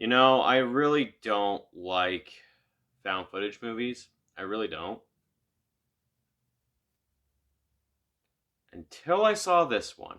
I really don't like found footage movies. I really don't. Until I saw this one.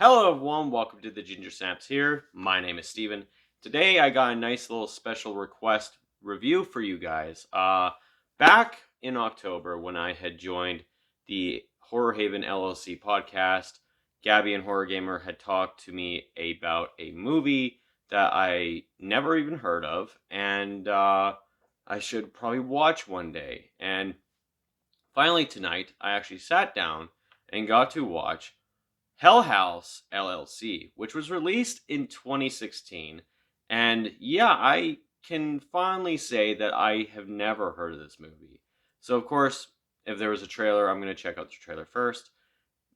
Hello everyone, welcome to the Ginger Snaps here. My name is Steven. Today I got a nice little special request review for you guys. Back in October when I had joined the Horror Haven LLC Podcast, Gabby and HorrorGam3r had talked to me about a movie that I never even heard of, and I should probably watch one day. And finally tonight, I actually sat down and got to watch Hell House LLC, which was released in 2016. And yeah, I can finally say that I have never heard of this movie. So, of course, if there was a trailer, I'm going to check out the trailer first.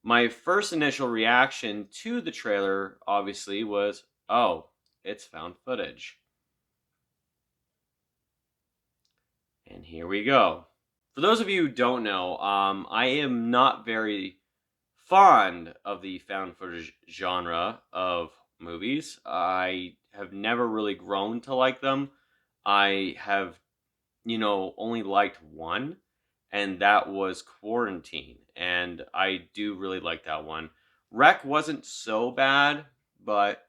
My first initial reaction to the trailer, obviously, was, oh, it's found footage. And here we go. For those of you who don't know, I am not very fond of the found footage genre of movies. I have never really grown to like them. I have, only liked one, and that was Quarantine. And I do really like that one. Wreck wasn't so bad, but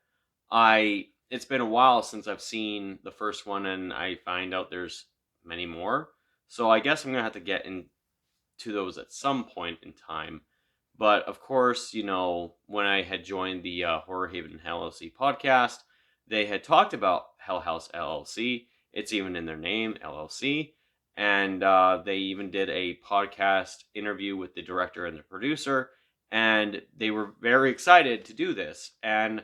it's been a while since I've seen the first one, and I find out there's many more. So I guess I'm gonna have to get into those at some point in time. But of course, when I had joined the Horror Haven LLC podcast, they had talked about Hell House LLC. It's even in their name, LLC. And they even did a podcast interview with the director and the producer. And they were very excited to do this. And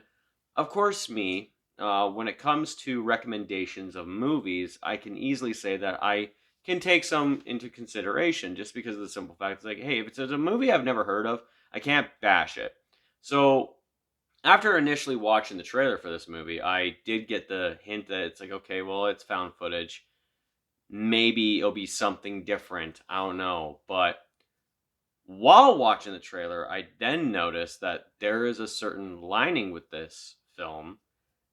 of course, me, when it comes to recommendations of movies, I can easily say that I can take some into consideration just because of the simple fact it's like, hey, if it's a movie I've never heard of, I can't bash it. So after initially watching the trailer for this movie, I did get the hint that it's like, okay, well, it's found footage. Maybe it'll be something different. I don't know. But while watching the trailer, I then noticed that there is a certain lining with this film,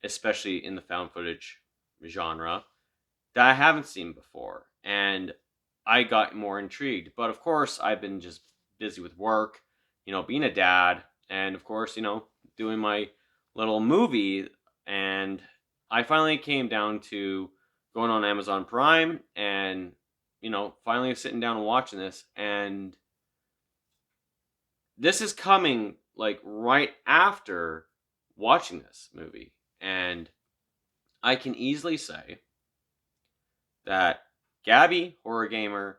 especially in the found footage genre, that I haven't seen before. And I got more intrigued. But of course, I've been just busy with work, being a dad, and of course, doing my little movie. And I finally came down to going on Amazon Prime and, finally sitting down and watching this. And this is coming like right after watching this movie. And I can easily say that Gabby, HorrorGam3r,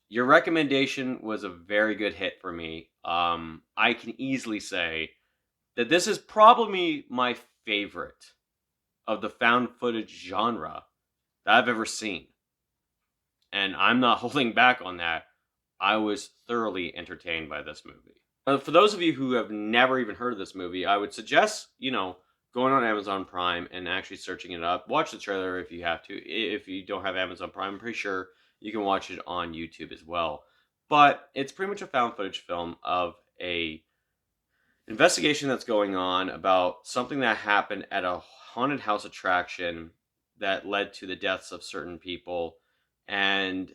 your recommendation was a very good hit for me. I can easily say that this is probably my favorite of the found footage genre that I've ever seen. And I'm not holding back on that. I was thoroughly entertained by this movie. For those of you who have never even heard of this movie, I would suggest, going on Amazon Prime and actually searching it up. Watch the trailer if you have to. If you don't have Amazon Prime, I'm pretty sure you can watch it on YouTube as well. But it's pretty much a found footage film of a investigation that's going on about something that happened at a haunted house attraction that led to the deaths of certain people. And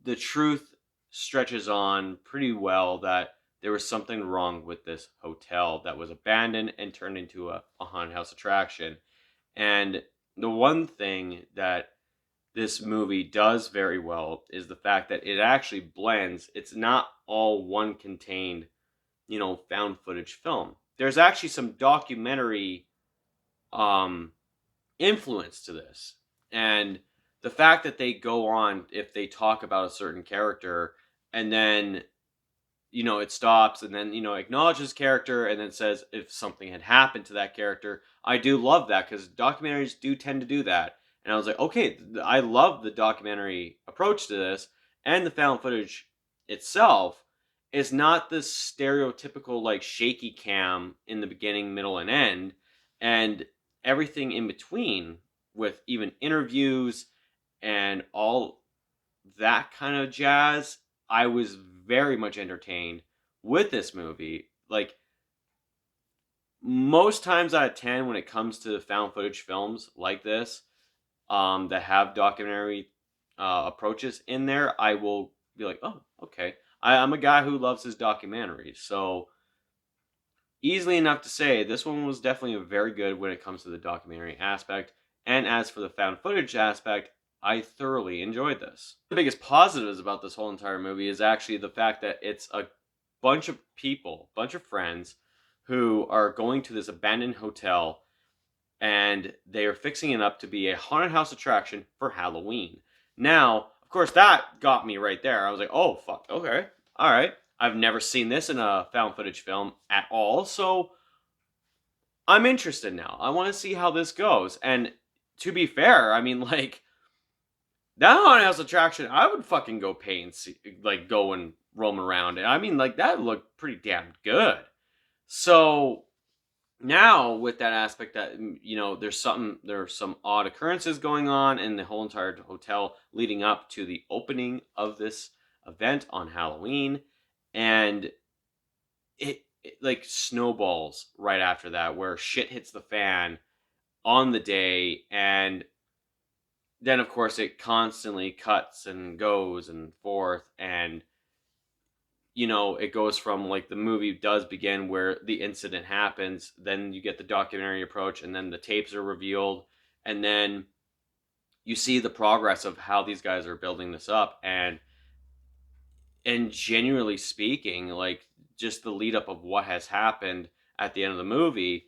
the truth stretches on pretty well that there was something wrong with this hotel that was abandoned and turned into a haunted house attraction. And the one thing that this movie does very well is the fact that it actually blends. It's not all one contained, found footage film. There's actually some documentary influence to this. And the fact that they go on, if they talk about a certain character, and then it stops and then, acknowledges character and then says if something had happened to that character. I do love that because documentaries do tend to do that. And I was like, okay, I love the documentary approach to this. And the found footage itself is not this stereotypical, like, shaky cam in the beginning, middle, and end. And everything in between with even interviews and all that kind of jazz, I was very much entertained with this movie. Like, most times out of 10 when it comes to found footage films like this, that have documentary approaches in there, I will be like, oh, okay. I'm a guy who loves his documentaries, so easily enough to say this one was definitely very good when it comes to the documentary aspect. And as for the found footage aspect, I thoroughly enjoyed this. The biggest positives about this whole entire movie is actually the fact that it's a bunch of people, bunch of friends, who are going to this abandoned hotel, and they are fixing it up to be a haunted house attraction for Halloween. Now, of course, that got me right there. I was like, oh, fuck, okay, all right. I've never seen this in a found footage film at all, so I'm interested now. I want to see how this goes. And to be fair, I mean, like, that haunted house attraction, I would fucking go pay and see, like, go and roam around it. I mean, like, that looked pretty damn good. So now with that aspect that, there's some odd occurrences going on in the whole entire hotel leading up to the opening of this event on Halloween, and it like snowballs right after that, where shit hits the fan on the day, and then of course it constantly cuts and goes and forth, and it goes from, like, the movie does begin where the incident happens, then you get the documentary approach, and then the tapes are revealed, and then you see the progress of how these guys are building this up, and genuinely speaking, like, just the lead up of what has happened at the end of the movie,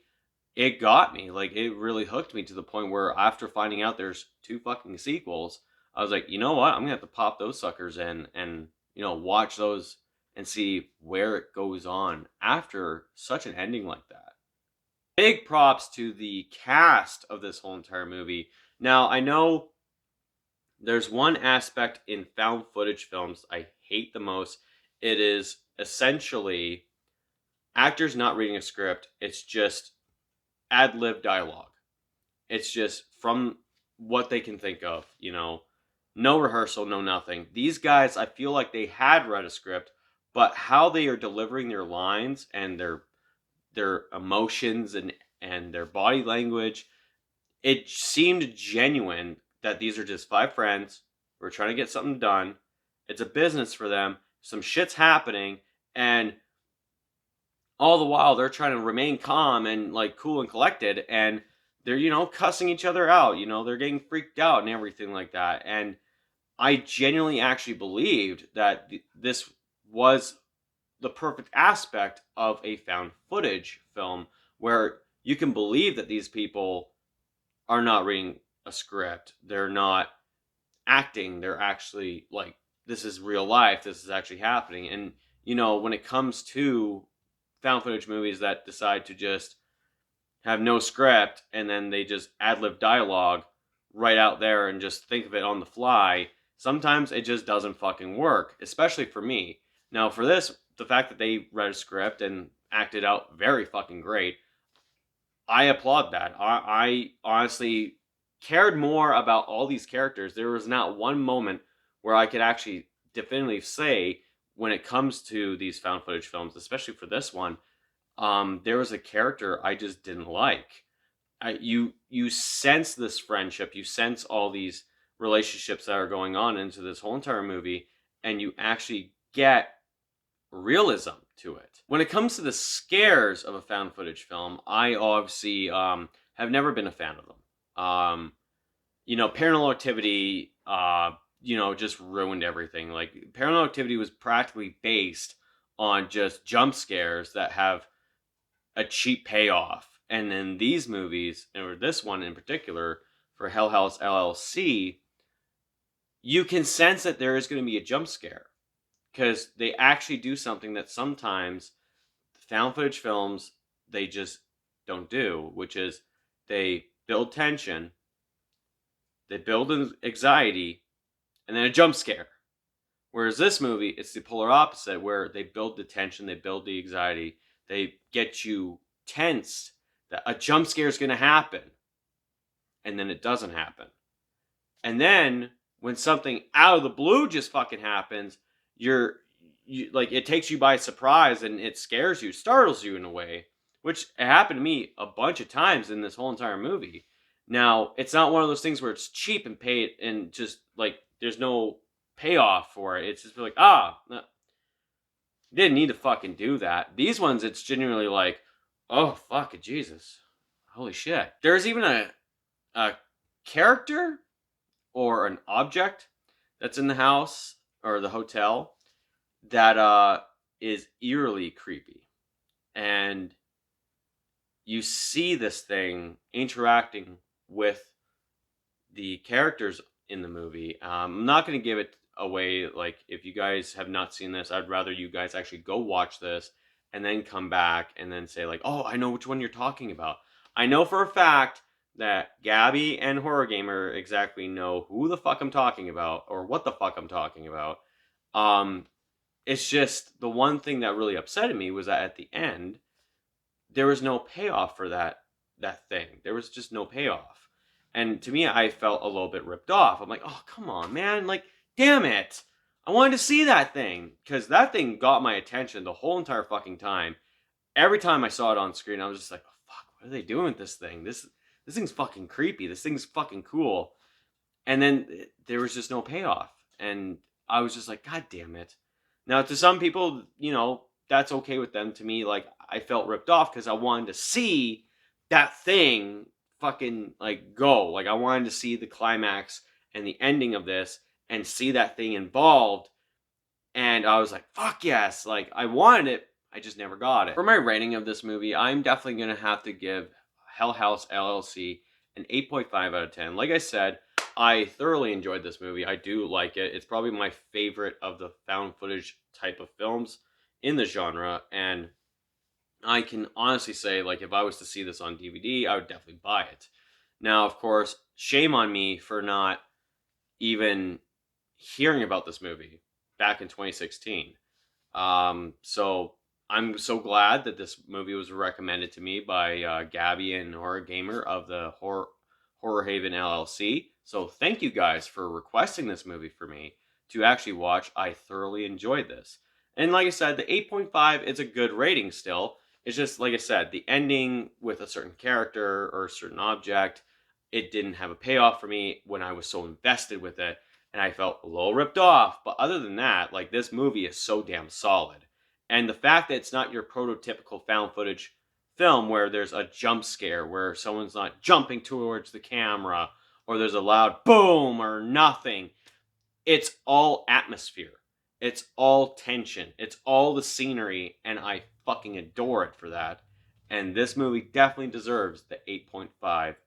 it got me. Like, it really hooked me to the point where after finding out there's 2 fucking sequels, I was like, you know what? I'm gonna have to pop those suckers in and, watch those and see where it goes on after such an ending like that. Big props to the cast of this whole entire movie. Now, I know there's one aspect in found footage films I hate the most. It is essentially actors not reading a script. It's just ad-lib dialogue. It's just from what they can think of, no rehearsal, no nothing. These guys, I feel like they had read a script, but how they are delivering their lines and their emotions and their body language, it seemed genuine that these are just 5 friends who are trying to get something done. It's a business for them. Some shit's happening, and all the while they're trying to remain calm and, like, cool and collected, and they're, cussing each other out. They're getting freaked out and everything like that. And I genuinely actually believed that this was the perfect aspect of a found footage film, where you can believe that these people are not reading a script. They're not acting. They're actually, like, this is real life. This is actually happening. And, when it comes to found footage movies that decide to just have no script and then they just ad-lib dialogue right out there and just think of it on the fly, sometimes it just doesn't fucking work, especially for me. Now, for this, the fact that they read a script and acted out very fucking great, I applaud that. I honestly cared more about all these characters. There was not one moment where I could actually definitively say, when it comes to these found footage films, especially for this one, there was a character I just didn't like. You sense this friendship, you sense all these relationships that are going on into this whole entire movie, and you actually get realism to it. When it comes to the scares of a found footage film, I obviously have never been a fan of them. Paranormal Activity, just ruined everything. Like, Paranormal Activity was practically based on just jump scares that have a cheap payoff. And then these movies, or this one in particular, for Hell House LLC, you can sense that there is going to be a jump scare, because they actually do something that sometimes found footage films, they just don't do, which is they build tension, they build anxiety, and then a jump scare. Whereas this movie, it's the polar opposite, where they build the tension, they build the anxiety, they get you tense that a jump scare is going to happen. and then it doesn't happen. And then when something out of the blue just fucking happens, you like, it takes you by surprise and it scares you, startles you in a way, which happened to me a bunch of times in this whole entire movie. Now, it's not one of those things where it's cheap and paid and just like there's no payoff for it. It's just like, no, didn't need to fucking do that. These ones, it's genuinely like, oh, fuck it, Jesus. Holy shit. There's even a character or an object that's in the house or the hotel that is eerily creepy. And you see this thing interacting with the characters in the movie. I'm not going to give it away. Like, if you guys have not seen this, I'd rather you guys actually go watch this and then come back and then say like, oh, I know which one you're talking about. I know for a fact that Gabby and HorrorGamer exactly know who the fuck I'm talking about or what the fuck I'm talking about. It's just the one thing that really upset me was that at the end, there was no payoff for that thing. There was just no payoff. And to me, I felt a little bit ripped off. I'm like, oh, come on, man. Like, damn it. I wanted to see that thing. Because that thing got my attention the whole entire fucking time. Every time I saw it on screen, I was just like, oh, fuck, what are they doing with this thing? This thing's fucking creepy. This thing's fucking cool. And then there was just no payoff. And I was just like, God damn it. Now, to some people, you know, that's okay with them. To me, like, I felt ripped off because I wanted to see that thing fucking, like, go. Like, I wanted to see the climax and the ending of this and see that thing involved. And I was like, fuck yes. Like, I wanted it. I just never got it. For my rating of this movie, I'm definitely going to have to give Hell House LLC an 8.5 out of 10. Like I said, I thoroughly enjoyed this movie. I do like it. It's probably my favorite of the found footage type of films in the genre. And I can honestly say, like, if I was to see this on DVD, I would definitely buy it. Now, of course, shame on me for not even hearing about this movie back in 2016. So I'm so glad that this movie was recommended to me by Gabby and HorrorGamer of the Horror Haven LLC. So thank you guys for requesting this movie for me to actually watch. I thoroughly enjoyed this. And like I said, the 8.5, it's a good rating still. It's just, like I said, the ending with a certain character or a certain object, it didn't have a payoff for me when I was so invested with it. And I felt a little ripped off. But other than that, like, this movie is so damn solid. And the fact that it's not your prototypical found footage film where there's a jump scare, where someone's not jumping towards the camera, or there's a loud boom or nothing. It's all atmosphere. It's all tension. It's all the scenery, and I fucking adore it for that. And this movie definitely deserves the 8.5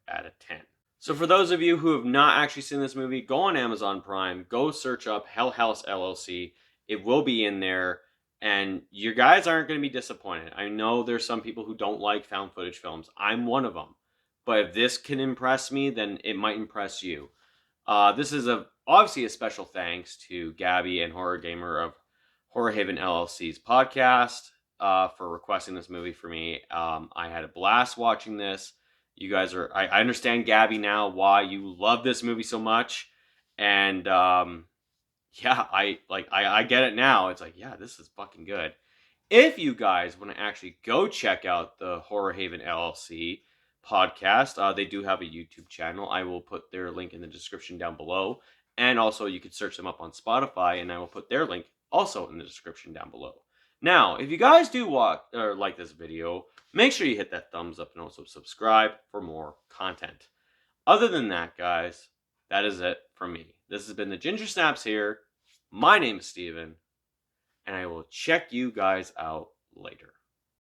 out of 10. So for those of you who have not actually seen this movie, go on Amazon Prime, go search up Hell House LLC. It will be in there, and you guys aren't going to be disappointed. I know there's some people who don't like found footage films. I'm one of them. But if this can impress me, then it might impress you. This is obviously a special thanks to Gabby and HorrorGamer of Horror Haven LLC's podcast for requesting this movie for me. I had a blast watching this. You guys are, I understand, Gabby, now why you love this movie so much. And yeah, I get it now. It's like, yeah, this is fucking good. If you guys want to actually go check out the Horror Haven LLC podcast, they do have a YouTube channel. I will put their link in the description down below. And also you could search them up on Spotify, and I will put their link also in the description down below. Now, if you guys do watch or like this video, make sure you hit that thumbs up and also subscribe for more content. Other than that, guys, that is it from me. This has been the Ginger Snaps here. My name is Steven, and I will check you guys out later.